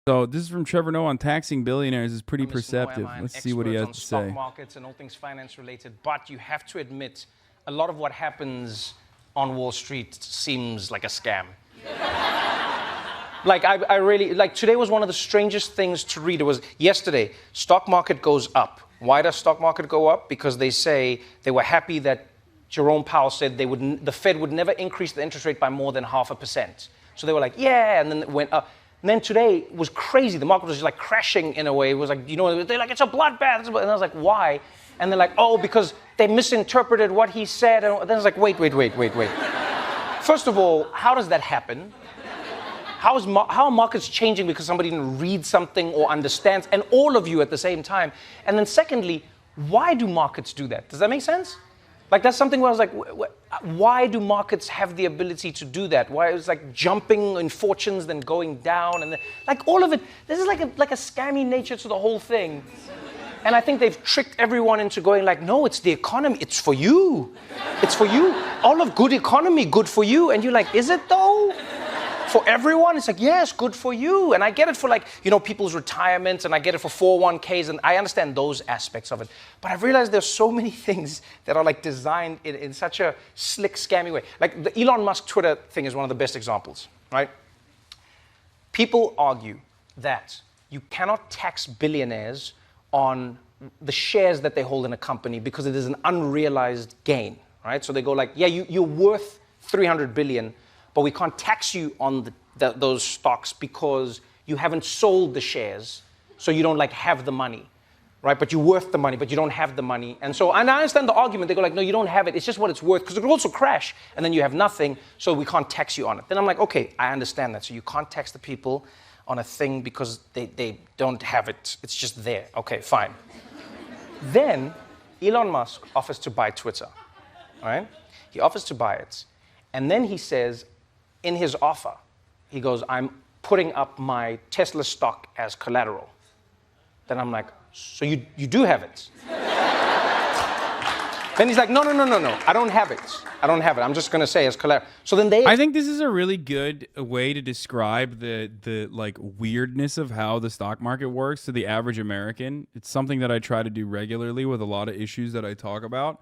So this is from Trevor Noah on taxing billionaires. Is pretty Mr. Noah, perceptive. I'm an Let's see what he has expert to on stock say. markets and all things finance related, but you have to admit, a lot of what happens on Wall Street seems like a scam. Like, I really, like, today was one of the strangest things to read. It was yesterday, stock market goes up. Why does stock market go up? Because they say they were happy that Jerome Powell said the Fed would never increase the interest rate by more than 0.5%. So they were like, yeah, and then it went up. And then today was crazy. The market was just like crashing in a way. It was like, you know, they're like, it's a bloodbath. And I was like, why? And they're like, oh, because they misinterpreted what he said. And then it's like, wait. First of all, how does that happen? How are markets changing because somebody didn't read something or understands, and all of you at the same time? And then secondly, why do markets do that? Does that make sense? Like, that's something where I was like, why do markets have the ability to do that? Why it's like jumping in fortunes, then going down, and then, like all of it. This is like a scammy nature to the whole thing. And I think they've tricked everyone into going like, no, it's the economy. It's for you. It's for you. All of good economy, good for you. And you're like, is it though? For everyone, it's like, yes, good for you. And I get it for, like, you know, people's retirement, and I get it for 401ks, and I understand those aspects of it. But I've realized there's so many things that are like designed in such a slick, scammy way. Like the Elon Musk Twitter thing is one of the best examples, right? People argue that you cannot tax billionaires on the shares that they hold in a company because it is an unrealized gain, right? So they go like, yeah, you're worth 300 billion, but we can't tax you on those stocks because you haven't sold the shares, so you don't like have the money, right? But you're worth the money, but you don't have the money. And I understand the argument. They go like, no, you don't have it. It's just what it's worth, because it could also crash, and then you have nothing, so we can't tax you on it. Then I'm like, okay, I understand that. So you can't tax the people on a thing because they don't have it. It's just there. Okay, fine. Then Elon Musk offers to buy Twitter, right? He offers to buy it, and then he says, in his offer, he goes, I'm putting up my Tesla stock as collateral. Then I'm like, so you do have it? Then he's like, no, I don't have it. I'm just going to say as collateral. So then I think this is a really good way to describe the like weirdness of how the stock market works to the average American. It's something that I try to do regularly with a lot of issues that I talk about,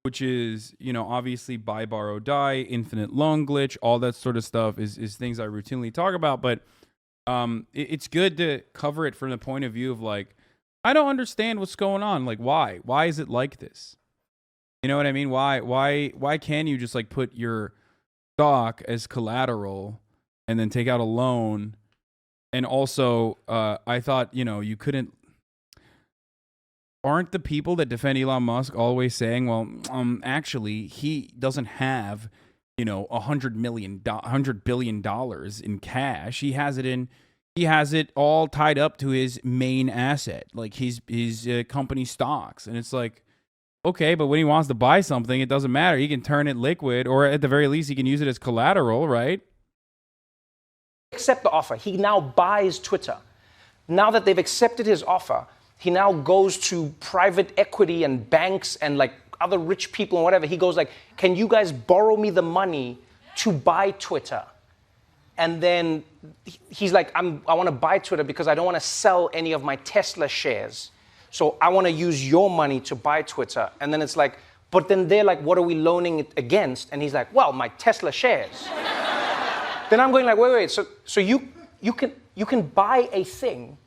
which is, you know, obviously buy, borrow, die, infinite loan glitch, all that sort of stuff is things I routinely talk about. But it's good to cover it from the point of view of like, I don't understand what's going on. Like, why? Why is it like this? You know what I mean? Why can you just like put your stock as collateral and then take out a loan? And also, I thought, you know, you couldn't. Aren't the people that defend Elon Musk always saying, well, actually, he doesn't have, you know, $100 billion in cash. He has it all tied up to his main asset, like his company stocks. And it's like, okay, but when he wants to buy something, it doesn't matter. He can turn it liquid, or at the very least, he can use it as collateral, right? Accept the offer. He now buys Twitter. Now that they've accepted his offer, he now goes to private equity and banks and like other rich people and whatever. He goes like, can you guys borrow me the money to buy Twitter? And then he's like, I want to buy Twitter because I don't want to sell any of my Tesla shares. So I want to use your money to buy Twitter. And then it's like, but then they're like, what are we loaning it against? And he's like, well, my Tesla shares. Then I'm going like, wait. So you can buy a thing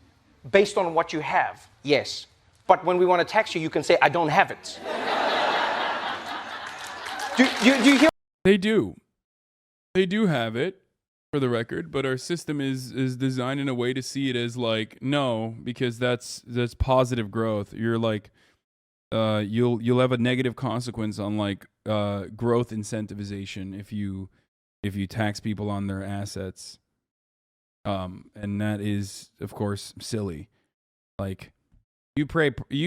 based on what you have. Yes. But when we want to tax you, you can say, I don't have it. do you hear? They do. They do have it, for the record, but our system is designed in a way to see it as like, no, because that's positive growth. You're like, you'll have a negative consequence on like growth incentivization if you tax people on their assets. And that is, of course, silly. Like, you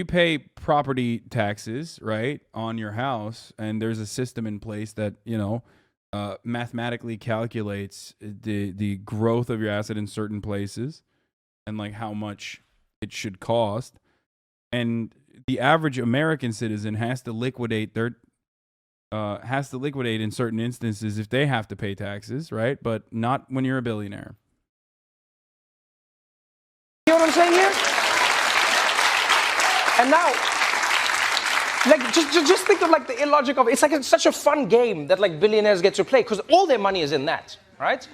pay property taxes, right, on your house, and there's a system in place that, you know, mathematically calculates the growth of your asset in certain places and like how much it should cost. And the average American citizen has to liquidate in certain instances if they have to pay taxes, right? But not when you're a billionaire. And now, like, just think of like the illogic of it. It's like it's such a fun game that like billionaires get to play because all their money is in that, right?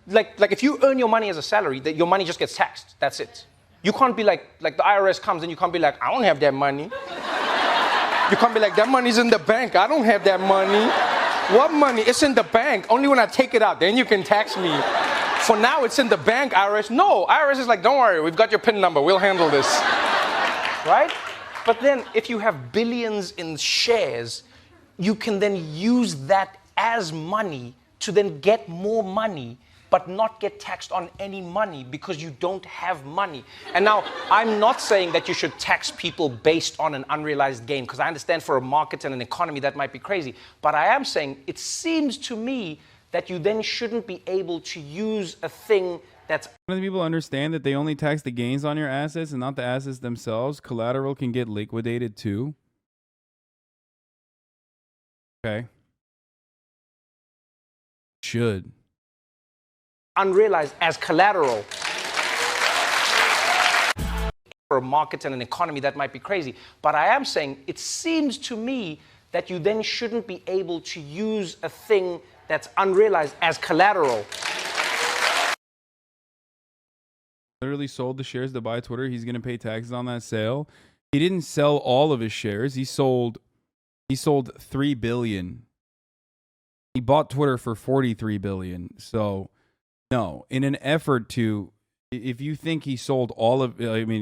Like if you earn your money as a salary, that your money just gets taxed. That's it. You can't be like the IRS comes and you can't be like, I don't have that money. You can't be like, that money's in the bank. I don't have that money. What money? It's in the bank. Only when I take it out, then you can tax me. For now, it's in the bank, IRS. No, IRS is like, don't worry, we've got your PIN number. We'll handle this. Right? But then if you have billions in shares, you can then use that as money to then get more money, but not get taxed on any money because you don't have money. And now, I'm not saying that you should tax people based on an unrealized gain, because I understand for a market and an economy that might be crazy. But I am saying it seems to me that you then shouldn't be able to use a thing that's... When people understand that they only tax the gains on your assets and not the assets themselves, collateral can get liquidated too. Okay. Should. Unrealized as collateral for a market and an economy that might be crazy. But I am saying it seems to me that you then shouldn't be able to use a thing that's unrealized as collateral. Literally sold the shares to buy Twitter. He's going to pay taxes on that sale. He didn't sell all of his shares. He sold 3 billion. He bought Twitter for 43 billion. So no, in an effort to, if you think he sold all of,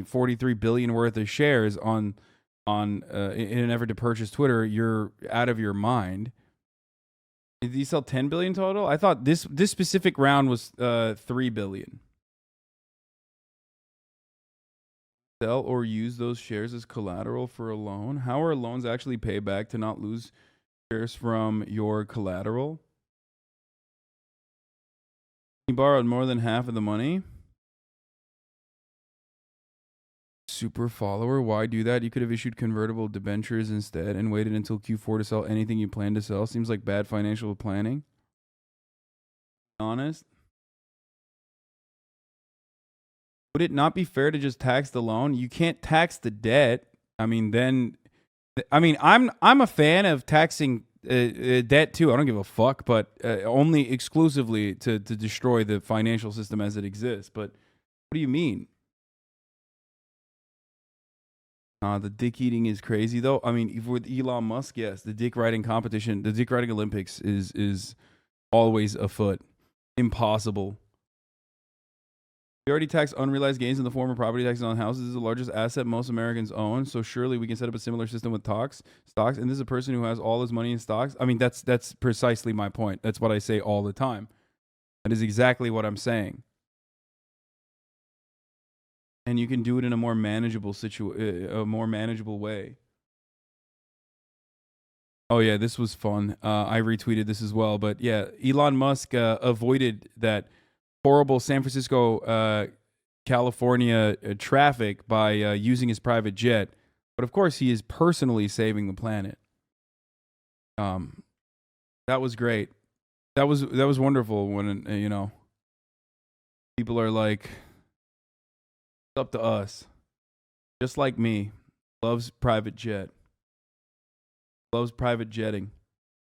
43 billion worth of shares in an effort to purchase Twitter, you're out of your mind. Did he sell 10 billion total? I thought this specific round was 3 billion. Sell or use those shares as collateral for a loan? How are loans actually payback to not lose shares from your collateral? He borrowed more than half of the money. Super follower, why do that? You could have issued convertible debentures instead and waited until Q4 to sell anything you plan to sell. Seems like bad financial planning. Honest. Would it not be fair to just tax the loan? You can't tax the debt. I'm a fan of taxing debt too. I don't give a fuck, but only exclusively to destroy the financial system as it exists. But what do you mean? The dick eating is crazy though. I mean, with Elon Musk, yes, the dick riding competition, the dick riding Olympics is always afoot. Impossible. We already tax unrealized gains in the form of property taxes on houses. This is the largest asset most Americans own. So surely we can set up a similar system with stocks. And this is a person who has all his money in stocks. I mean, that's precisely my point. That's what I say all the time. That is exactly what I'm saying. And you can do it in a more manageable way. Oh yeah, this was fun. I retweeted this as well. But yeah, Elon Musk avoided that horrible San Francisco, California traffic by using his private jet. But of course, he is personally saving the planet. That was great. That was wonderful when people are like, it's up to us. Just like me, loves private jet. Loves private jetting.